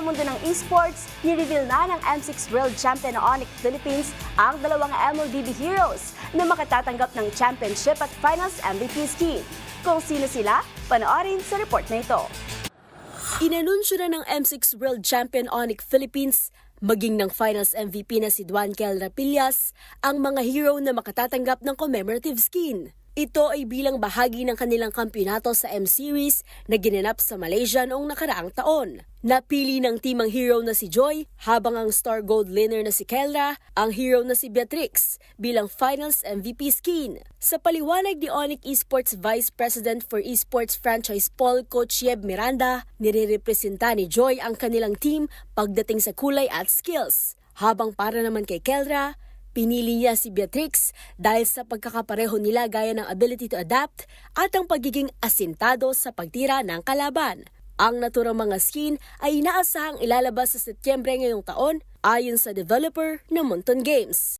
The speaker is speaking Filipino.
mundo ng esports, ni-reveal na ng M6 World Champion na Onyx Philippines ang dalawang MLBB heroes na makatatanggap ng championship at finals MVP skin. Kung sino sila, panoorin sa report na ito. Inanunsyo na ng M6 World Champion Onyx Philippines maging ng finals MVP na si Duankel Rapillas ang mga hero na makatatanggap ng commemorative skin. Ito ay bilang bahagi ng kanilang kampyonato sa M-Series na ginanap sa Malaysia noong nakaraang taon. Napili ng team ang hero na si Joy, habang ang star gold winner na si Kelra, ang hero na si Beatrix bilang finals MVP skin. Sa paliwanag ni Onyx Esports Vice President for Esports Franchise Paul Coach Yeb Miranda, nirerepresenta ni Joy ang kanilang team pagdating sa kulay at skills. Habang para naman kay Kelra, pinili niya si Beatrix dahil sa pagkakapareho nila gaya ng ability to adapt at ang pagiging asintado sa pagtira ng kalaban. Ang naturang mga skin ay inaasahang ilalabas sa Setyembre ngayong taon ayon sa developer ng Monton Games.